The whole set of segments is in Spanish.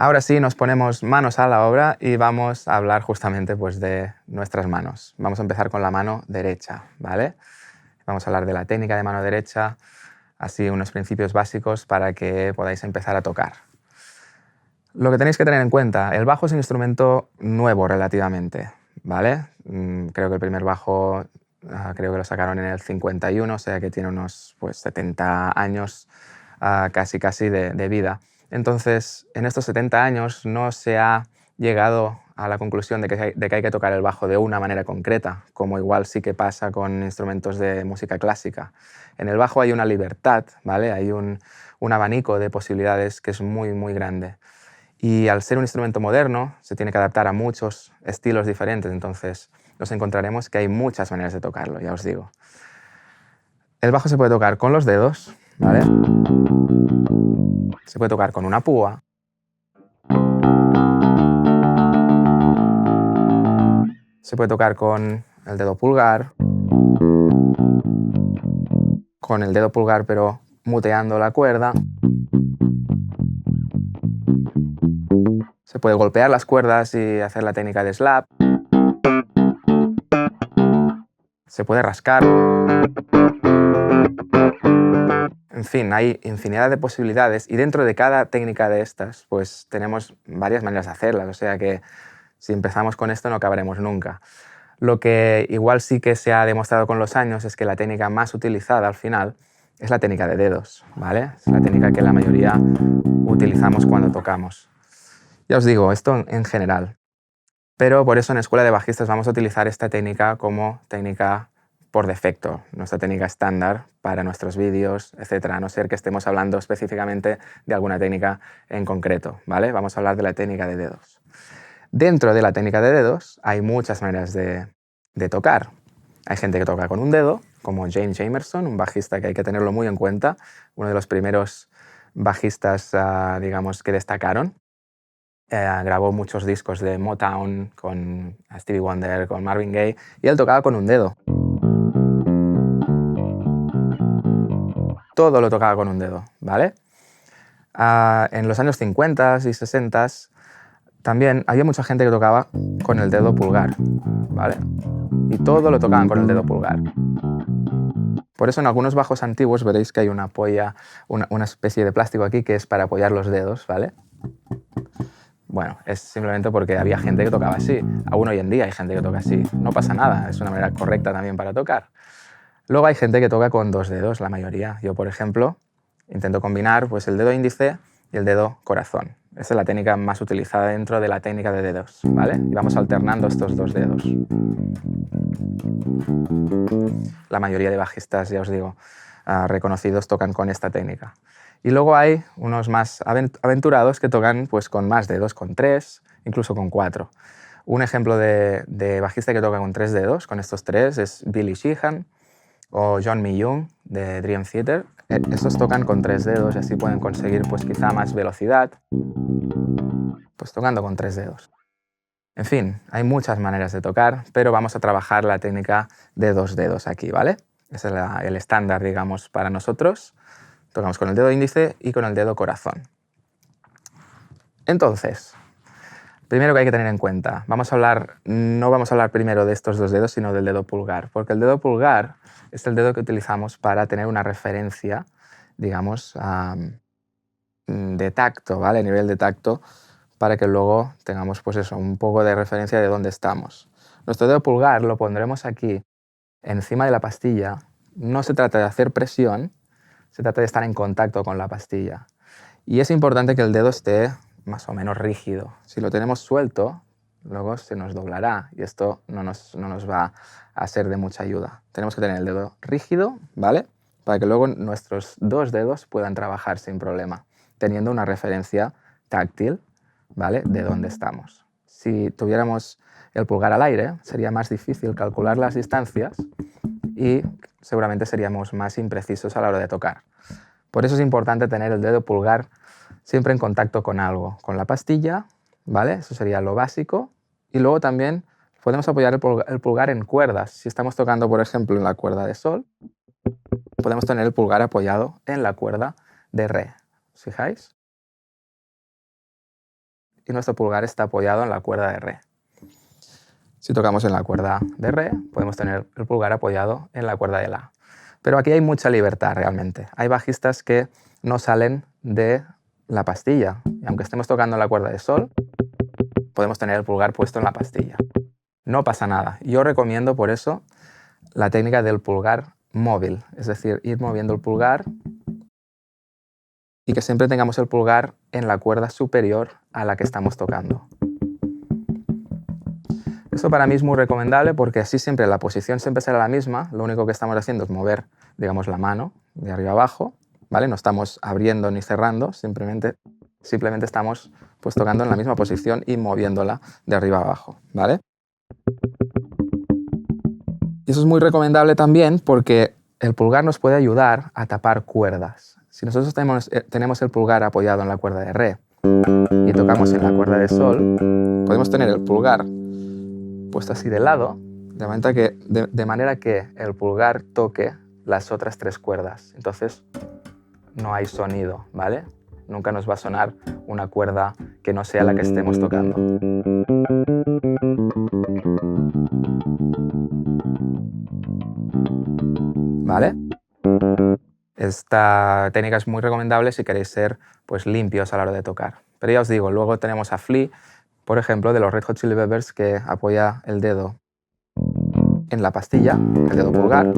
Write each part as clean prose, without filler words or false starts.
Ahora sí, nos ponemos manos a la obra y vamos a hablar justamente pues, de nuestras manos. Vamos a empezar con la mano derecha, ¿vale? Vamos a hablar de la técnica de mano derecha, así unos principios básicos para que podáis empezar a tocar. Lo que tenéis que tener en cuenta, el bajo es un instrumento nuevo relativamente, ¿vale? Creo que el primer bajo creo que lo sacaron en el 51, o sea que tiene unos pues, 70 años casi de vida. Entonces, en estos 70 años no se ha llegado a la conclusión de que hay que tocar el bajo de una manera concreta, como igual sí que pasa con instrumentos de música clásica. En el bajo hay una libertad, ¿vale? Hay un abanico de posibilidades que es muy grande. Y al ser un instrumento moderno, se tiene que adaptar a muchos estilos diferentes, entonces nos encontraremos que hay muchas maneras de tocarlo, ya os digo. El bajo se puede tocar con los dedos, ¿vale? Se puede tocar con una púa. Se puede tocar con el dedo pulgar. Con el dedo pulgar pero muteando la cuerda. Se puede golpear las cuerdas y hacer la técnica de slap. Se puede rascar. En fin, hay infinidad de posibilidades y dentro de cada técnica de estas pues tenemos varias maneras de hacerlas, o sea que si empezamos con esto no acabaremos nunca. Lo que igual sí que se ha demostrado con los años es que la técnica más utilizada al final es la técnica de dedos, ¿vale? Es la técnica que la mayoría utilizamos cuando tocamos. Ya os digo, esto en general. Pero por eso en Escuela de Bajistas vamos a utilizar esta técnica como técnica por defecto, nuestra técnica estándar para nuestros vídeos, etc. A no ser que estemos hablando específicamente de alguna técnica en concreto, ¿vale? Vamos a hablar de la técnica de dedos. Dentro de la técnica de dedos hay muchas maneras de tocar. Hay gente que toca con un dedo, como James Jamerson, un bajista que hay que tenerlo muy en cuenta, uno de los primeros bajistas, digamos, que destacaron. Grabó muchos discos de Motown con Stevie Wonder, con Marvin Gaye, y él tocaba con un dedo. Todo lo tocaba con un dedo, ¿vale? En los años 50 y 60 también había mucha gente que tocaba con el dedo pulgar, ¿vale? Y todo lo tocaban con el dedo pulgar. Por eso en algunos bajos antiguos veréis que hay una polla, una especie de plástico aquí que es para apoyar los dedos, ¿vale? Bueno, es simplemente porque había gente que tocaba así. Aún hoy en día hay gente que toca así. No pasa nada, es una manera correcta también para tocar. Luego hay gente que toca con dos dedos, la mayoría. Yo, por ejemplo, intento combinar pues, el dedo índice y el dedo corazón. Esa es la técnica más utilizada dentro de la técnica de dedos, ¿vale? Y vamos alternando estos dos dedos. La mayoría de bajistas, ya os digo, reconocidos tocan con esta técnica. Y luego hay unos más aventurados que tocan pues, con más dedos, con 3, incluso con 4. Un ejemplo de bajista que toca con 3 dedos, con estos 3, es Billy Sheehan o John Myung de Dream Theater. Estos tocan con 3 dedos y así pueden conseguir pues, quizá más velocidad, pues tocando con 3 dedos. En fin, hay muchas maneras de tocar, pero vamos a trabajar la técnica de 2 dedos aquí, ¿vale? Ese es el estándar, digamos, para nosotros. Tocamos con el dedo índice y con el dedo corazón. Entonces, primero que hay que tener en cuenta, no vamos a hablar primero de estos 2 dedos, sino del dedo pulgar, porque el dedo pulgar es el dedo que utilizamos para tener una referencia, digamos, de tacto, ¿vale? A nivel de tacto, para que luego tengamos pues eso, un poco de referencia de dónde estamos. Nuestro dedo pulgar lo pondremos aquí, encima de la pastilla. No se trata de hacer presión, se trata de estar en contacto con la pastilla. Y es importante que el dedo esté más o menos rígido. Si lo tenemos suelto, luego se nos doblará y esto no nos va a ser de mucha ayuda. Tenemos que tener el dedo rígido, ¿vale? Para que luego nuestros 2 dedos puedan trabajar sin problema, teniendo una referencia táctil, ¿vale? De dónde estamos. Si tuviéramos el pulgar al aire, sería más difícil calcular las distancias y seguramente seríamos más imprecisos a la hora de tocar. Por eso es importante tener el dedo pulgar siempre en contacto con algo, con la pastilla, ¿vale? Eso sería lo básico. Y luego también podemos apoyar el pulgar en cuerdas. Si estamos tocando, por ejemplo, en la cuerda de sol, podemos tener el pulgar apoyado en la cuerda de re. ¿Os fijáis? y nuestro pulgar está apoyado en la cuerda de re. Si tocamos en la cuerda de re, podemos tener el pulgar apoyado en la cuerda de la. Pero aquí hay mucha libertad realmente. Hay bajistas que no salen de la pastilla. Y aunque estemos tocando la cuerda de sol, podemos tener el pulgar puesto en la pastilla. No pasa nada. Yo recomiendo por eso la técnica del pulgar móvil, es decir, ir moviendo el pulgar y que siempre tengamos el pulgar en la cuerda superior a la que estamos tocando. Esto para mí es muy recomendable porque así siempre la posición siempre será la misma, lo único que estamos haciendo es mover, digamos, la mano de arriba abajo, ¿vale? No estamos abriendo ni cerrando, simplemente estamos pues tocando en la misma posición y moviéndola de arriba abajo, ¿vale? Y eso es muy recomendable también porque el pulgar nos puede ayudar a tapar cuerdas. Si nosotros tenemos el pulgar apoyado en la cuerda de re y tocamos en la cuerda de sol, podemos tener el pulgar puesto así de lado, de manera que el pulgar toque las otras tres cuerdas. Entonces no hay sonido, ¿vale? Nunca nos va a sonar una cuerda que no sea la que estemos tocando. ¿Vale? Esta técnica es muy recomendable si queréis ser pues, limpios a la hora de tocar. Pero ya os digo, luego tenemos a Flea, por ejemplo, de los Red Hot Chili Peppers, que apoya el dedo en la pastilla, el dedo pulgar,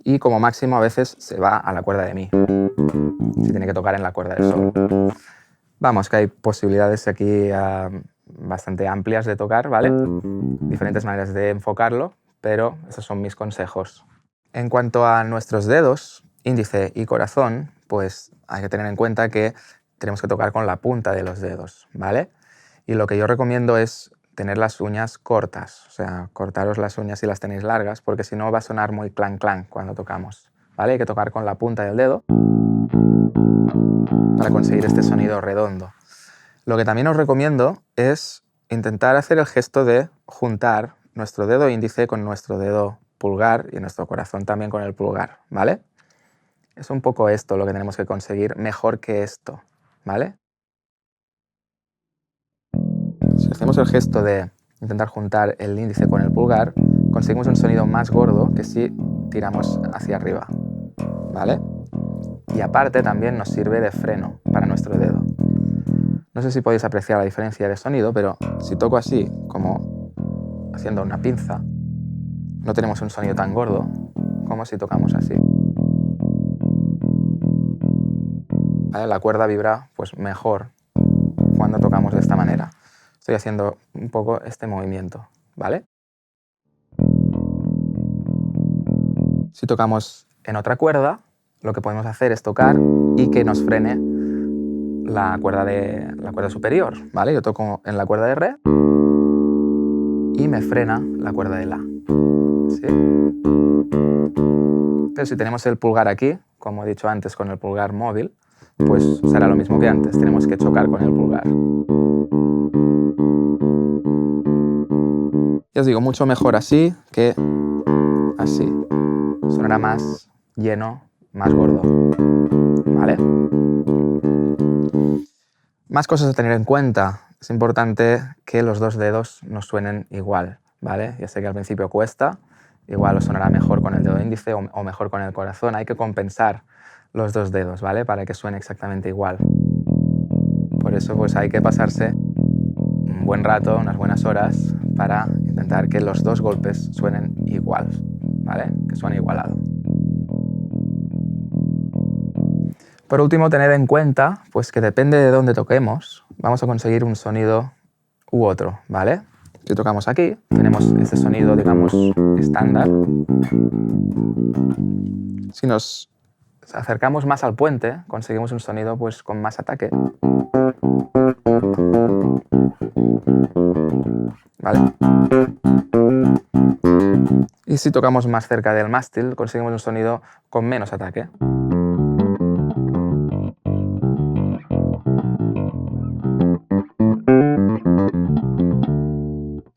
y como máximo a veces se va a la cuerda de mi, si tiene que tocar en la cuerda de sol. Vamos, que hay posibilidades aquí bastante amplias de tocar, ¿vale? Diferentes maneras de enfocarlo, pero esos son mis consejos. En cuanto a nuestros dedos, índice y corazón, pues hay que tener en cuenta que tenemos que tocar con la punta de los dedos, ¿vale? Y lo que yo recomiendo es tener las uñas cortas, o sea, cortaros las uñas si las tenéis largas, porque si no va a sonar muy clan clan cuando tocamos, ¿vale? Hay que tocar con la punta del dedo para conseguir este sonido redondo. Lo que también os recomiendo es intentar hacer el gesto de juntar nuestro dedo índice con nuestro dedo pulgar y nuestro corazón también con el pulgar, ¿vale? Es un poco esto lo que tenemos que conseguir, mejor que esto, ¿vale? Si hacemos el gesto de intentar juntar el índice con el pulgar, conseguimos un sonido más gordo que si tiramos hacia arriba, ¿vale? Y aparte también nos sirve de freno para nuestro dedo. No sé si podéis apreciar la diferencia de sonido, pero si toco así, como haciendo una pinza, no tenemos un sonido tan gordo como si tocamos así. ¿Vale? La cuerda vibra pues, mejor cuando tocamos de esta manera. Estoy haciendo un poco este movimiento, ¿vale? Si tocamos en otra cuerda, lo que podemos hacer es tocar y que nos frene la cuerda superior, ¿vale? Yo toco en la cuerda de re y me frena la cuerda de la, ¿sí? Pero si tenemos el pulgar aquí, como he dicho antes con el pulgar móvil, pues será lo mismo que antes, tenemos que chocar con el pulgar. Ya os digo, mucho mejor así que así. Sonará más lleno, más gordo, ¿vale? Más cosas a tener en cuenta. Es importante que los dos dedos nos suenen igual, ¿vale? Ya sé que al principio cuesta, igual os sonará mejor con el dedo índice o mejor con el corazón. Hay que compensar los dos dedos, ¿vale? Para que suene exactamente igual. Por eso pues hay que pasarse un buen rato, unas buenas horas, para intentar que los dos golpes suenen igual, ¿vale? Que suene igualado. Por último, tened en cuenta pues, que depende de dónde toquemos, vamos a conseguir un sonido u otro, ¿vale? Si tocamos aquí, tenemos este sonido, digamos, estándar. Si nos acercamos más al puente, conseguimos un sonido pues, con más ataque. ¿Vale? Y si tocamos más cerca del mástil, conseguimos un sonido con menos ataque.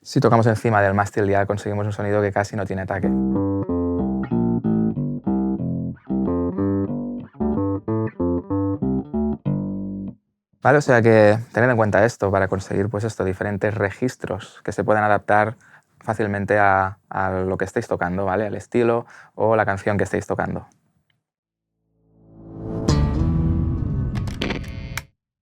Si tocamos encima del mástil ya conseguimos un sonido que casi no tiene ataque. ¿Vale? O sea que tened en cuenta esto para conseguir pues esto, diferentes registros que se puedan adaptar fácilmente a lo que estéis tocando, ¿vale? Al estilo o la canción que estéis tocando.